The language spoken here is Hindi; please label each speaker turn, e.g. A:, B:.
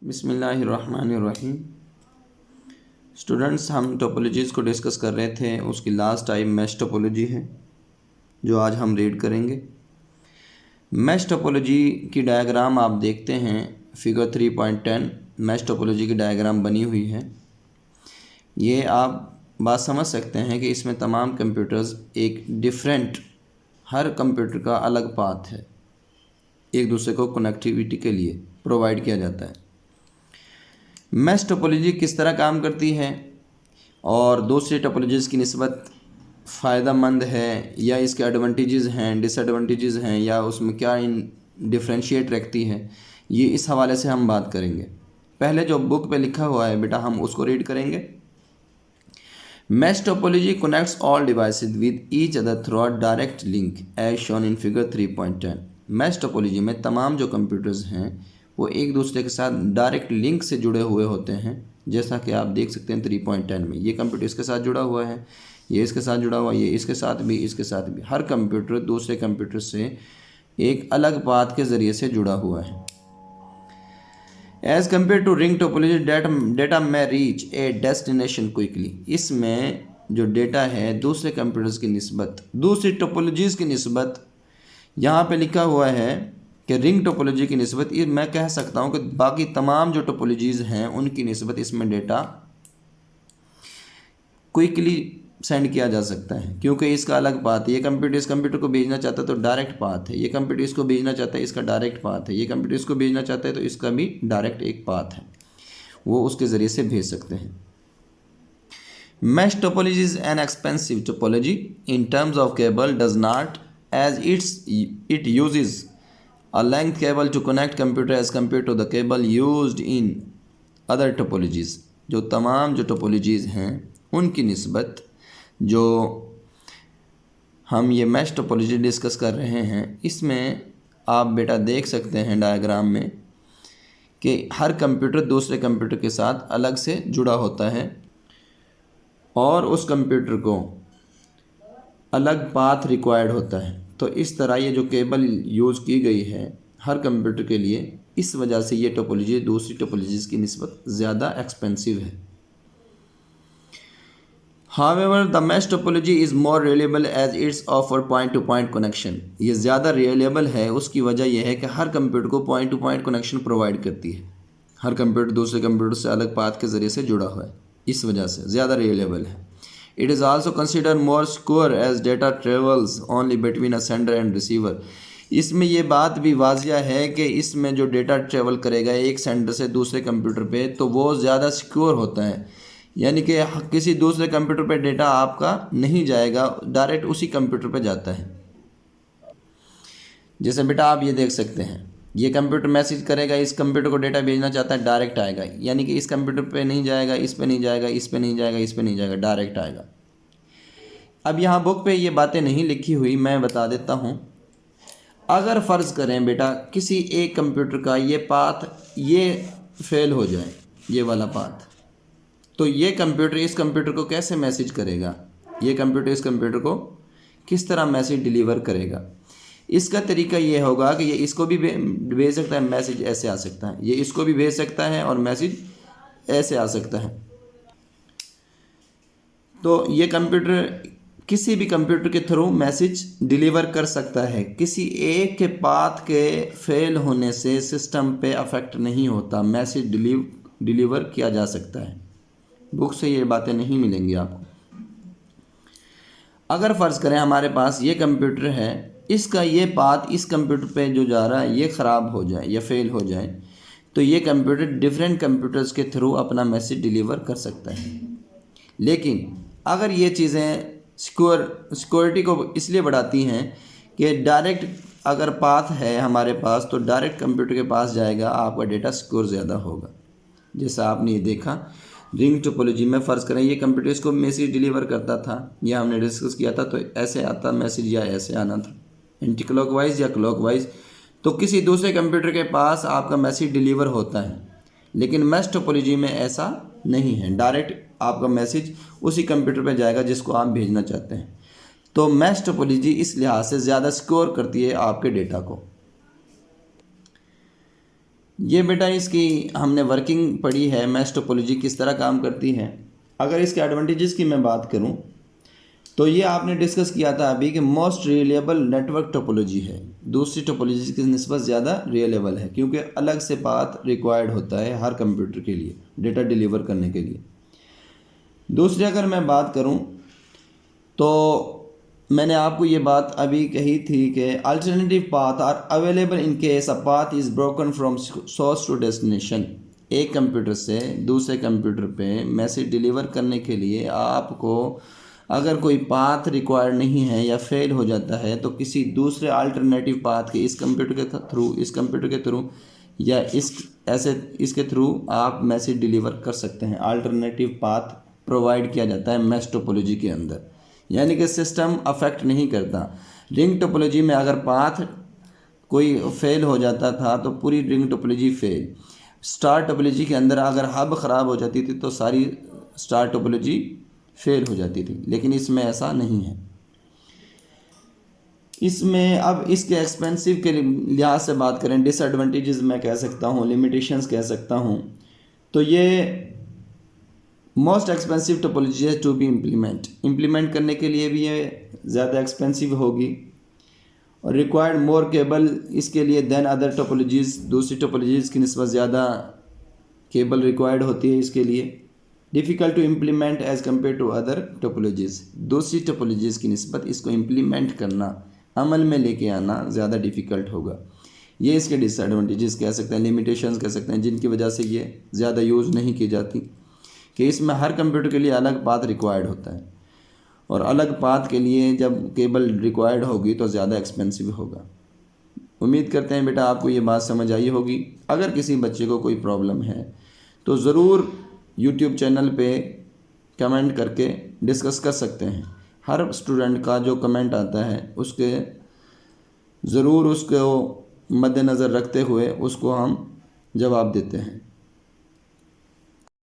A: बिस्मिल्लाहिर्रहमानिर्रहीम। स्टूडेंट्स, हम टोपोलॉजीज़ को डिस्कस कर रहे थे। उसकी लास्ट टाइम मैश टोपोलॉजी है जो आज हम रीड करेंगे। मैश टोपोलॉजी की डायग्राम आप देखते हैं, फिगर 3.10 मैश टोपोलॉजी की डायग्राम बनी हुई है। ये आप बात समझ सकते हैं कि इसमें तमाम कंप्यूटर्स एक डिफरेंट, हर कंप्यूटर का अलग पाथ है, एक दूसरे को कनेक्टिविटी के लिए प्रोवाइड किया जाता है। मैश टोपोलॉजी किस तरह काम करती है और दूसरी टोपोलॉजीज़ की निस्बत फ़ायदेमंद है या इसके एडवांटेजेस हैं, डिसएडवांटेजेस हैं, या उसमें क्या डिफरेंशिएट रखती है, ये इस हवाले से हम बात करेंगे। पहले जो बुक पे लिखा हुआ है बेटा, हम उसको रीड करेंगे। Mesh topology connects all devices with each other through a direct link as shown in figure 3.10। Mesh topology में तमाम जो कंप्यूटर्स हैं वो एक दूसरे के साथ डायरेक्ट लिंक से जुड़े हुए होते हैं, जैसा कि आप देख सकते हैं 3.10 में। ये कंप्यूटर इसके साथ जुड़ा हुआ है, ये इसके साथ जुड़ा हुआ है, ये इसके साथ भी, इसके साथ भी। हर कंप्यूटर दूसरे कंप्यूटर से एक अलग पाथ के ज़रिए से जुड़ा हुआ है। As compare to ring topology, data में रीच ए डेस्टिनेशन क्विकली। इसमें जो डेटा है दूसरे कंप्यूटर्स की निस्बत, दूसरी टोपोलॉजीज़ की निस्बत, यहाँ पे लिखा हुआ है कि रिंग टोपोलॉजी की निस्बत, ये मैं कह सकता हूँ कि बाकी तमाम जो टोपोलॉजीज़ हैं उनकी निस्बत इसमें डेटा क्विकली सेंड किया जा सकता है, क्योंकि इसका अलग पाथ है। ये कंप्यूटर इस कंप्यूटर को भेजना चाहता है तो डायरेक्ट पाथ है, ये कंप्यूटर इसको भेजना चाहता है, इसका डायरेक्ट पाथ है, ये कंप्यूटर इसको भेजना चाहता है तो इसका भी डायरेक्ट एक पाथ है, वो उसके ज़रिए से भेज सकते हैं। Mesh topology is an expensive topology in terms of cable, does not as it uses a length cable to connect computer as compared to the cable used in other topologies। जो तमाम जो टोपोलॉजीज़ हैं उनकी निस्बत जो हम ये मैश टोपोलॉजी डिस्कस कर रहे हैं, इसमें आप बेटा देख सकते हैं डायग्राम में कि हर कंप्यूटर दूसरे कंप्यूटर के साथ अलग से जुड़ा होता है और उस कंप्यूटर को अलग पाथ रिक्वायर्ड होता है। तो इस तरह ये जो केबल यूज़ की गई है हर कंप्यूटर के लिए, इस वजह से ये टोपोलॉजी दूसरी टोपोलॉजीज़ की निस्बत ज़्यादा एक्सपेंसिव है। However the mesh topology is more reliable as its offer point to point connection. ये ज़्यादा रिलायबल है, उसकी वजह यह है कि हर कंप्यूटर को point to point connection provide करती है। हर कंप्यूटर दूसरे कंप्यूटर से अलग पाथ के ज़रिए से जुड़ा हुआ है, इस वजह से ज़्यादा रिलायबल है। It is also considered more secure as data travels only between a sender and receiver। इसमें ये बात भी वाजिया है कि इसमें जो डेटा ट्रेवल करेगा एक सेंडर से दूसरे कंप्यूटर पे तो वो ज़्यादा सिक्योर होता है, यानी कि किसी दूसरे कंप्यूटर पे डेटा आपका नहीं जाएगा, डायरेक्ट उसी कंप्यूटर पे जाता है। जैसे बेटा आप ये देख सकते हैं, ये कंप्यूटर मैसेज करेगा, इस कंप्यूटर को डेटा भेजना चाहता है, डायरेक्ट आएगा, यानी कि इस कंप्यूटर पे नहीं जाएगा, इस पे नहीं जाएगा, इस पे नहीं जाएगा, इस पे नहीं जाएगा, डायरेक्ट आएगा। अब यहाँ बुक पे ये बातें नहीं लिखी हुई, मैं बता देता हूँ। अगर फ़र्ज़ करें बेटा किसी एक कंप्यूटर का ये पाथ ये फेल हो जाए, ये वाला पाथ, तो ये कंप्यूटर इस कंप्यूटर को कैसे मैसेज करेगा, ये कंप्यूटर इस कंप्यूटर को किस तरह मैसेज डिलीवर करेगा। इसका तरीका ये होगा कि ये इसको भी भेज सकता है, मैसेज ऐसे आ सकता है, ये इसको भी भेज सकता है और मैसेज ऐसे आ सकता है। तो ये कंप्यूटर किसी भी कंप्यूटर के थ्रू मैसेज डिलीवर कर सकता है। किसी एक के पाथ के फेल होने से सिस्टम पे अफेक्ट नहीं होता, मैसेज डिलीवर किया जा सकता है। बुक से ये बातें नहीं मिलेंगी आपको। अगर फ़र्ज़ करें हमारे पास ये कंप्यूटर है, इसका ये पाथ इस कंप्यूटर पे जो जा रहा है ये ख़राब हो जाए या फेल हो जाए, तो ये कंप्यूटर डिफरेंट कंप्यूटर्स के थ्रू अपना मैसेज डिलीवर कर सकता है। लेकिन अगर ये चीज़ें सिक्योरिटी को इसलिए बढ़ाती हैं कि डायरेक्ट अगर पाथ है हमारे पास तो डायरेक्ट कंप्यूटर के पास जाएगा, आपका डेटा सिक्योर ज़्यादा होगा। जैसा आपने ये देखा रिंग टोपोलॉजी में, फ़र्ज़ करें ये कंप्यूटर इसको मैसेज डिलीवर करता था, यह हमने डिस्कस किया था, तो ऐसे आता मैसेज या ऐसे आना था, एंटी क्लॉकवाइज या क्लॉकवाइज। तो किसी दूसरे कंप्यूटर के पास आपका मैसेज डिलीवर होता है, लेकिन मैश टोपोलॉजी में ऐसा नहीं है, डायरेक्ट आपका मैसेज उसी कंप्यूटर पे जाएगा जिसको आप भेजना चाहते हैं। तो मैश टोपोलॉजी इस लिहाज से ज़्यादा सिक्योर करती है आपके डेटा को। ये बेटा इसकी हमने वर्किंग पढ़ी है, मैश टोपोलॉजी किस तरह काम करती है। अगर इसके एडवांटेजेस की मैं बात करूं तो ये आपने डिस्कस किया था अभी कि मोस्ट रिलेबल नेटवर्क टोपोलॉजी है, दूसरी टोपोलॉजी की निस्बत ज़्यादा रिलेबल है क्योंकि अलग से पाथ रिक्वायर्ड होता है हर कंप्यूटर के लिए डेटा डिलीवर करने के लिए। दूसरी अगर मैं बात करूं तो मैंने आपको ये बात अभी कही थी कि alternative path are available in case a path is broken from source to destination. एक कंप्यूटर से दूसरे कंप्यूटर पे मैसेज डिलीवर करने के लिए आपको अगर कोई पाथ रिक्वायर्ड नहीं है या फेल हो जाता है तो किसी दूसरे अल्टरनेटिव पाथ के इस कंप्यूटर के थ्रू, इस कंप्यूटर के थ्रू या इसके थ्रू आप मैसेज डिलीवर कर सकते हैं। अल्टरनेटिव पाथ प्रोवाइड किया जाता है मैश टोपोलॉजी के अंदर, यानी कि सिस्टम अफेक्ट नहीं करता। रिंग टोपोलॉजी में अगर पाथ कोई फेल हो जाता था तो पूरी ring topology fail. Star topology के अंदर अगर हब ख़राब हो जाती थी तो सारी स्टार टोपोलॉजी फेल हो जाती थी, लेकिन इसमें ऐसा नहीं है। इसमें अब इसके एक्सपेंसिव के लिहाज से बात करें, डिसएडवांटेजेस मैं कह सकता हूँ, लिमिटेशंस कह सकता हूँ, तो ये मोस्ट एक्सपेंसिव टोपोलॉजी है टू बी इम्प्लीमेंट करने के लिए भी ये ज़्यादा एक्सपेंसिव होगी और रिक्वायर्ड मोर केबल इसके लिए देन अदर टोपोलॉजीज़, दूसरी टोपोलॉजीज़ की निस्बत ज़्यादा केबल रिक्वायर्ड होती है इसके लिए। Difficult to implement as compare to other topologies, दूसरी टोपोलॉजीज़ की निस्बत इसको इम्प्लीमेंट करना, अमल में लेके आना ज़्यादा डिफ़िकल्ट होगा। ये इसके डिसएडवांटेजेस कह सकते हैं, लिमिटेशंस कह सकते हैं, जिनकी वजह से ये ज़्यादा यूज़ नहीं की जाती कि इसमें हर कंप्यूटर के लिए अलग पाथ रिक्वायर्ड होता है और अलग पाथ के लिए जब केबल रिक्वायर्ड होगी तो ज़्यादा एक्सपेंसिव होगा। उम्मीद करते हैं बेटा आपको ये बात समझ आई होगी। अगर किसी बच्चे को कोई प्रॉब्लम है तो ज़रूर यूट्यूब चैनल पे कमेंट करके डिस्कस कर सकते हैं। हर स्टूडेंट का जो कमेंट आता है उसके ज़रूर उसको मद्देनज़र रखते हुए उसको हम जवाब देते हैं।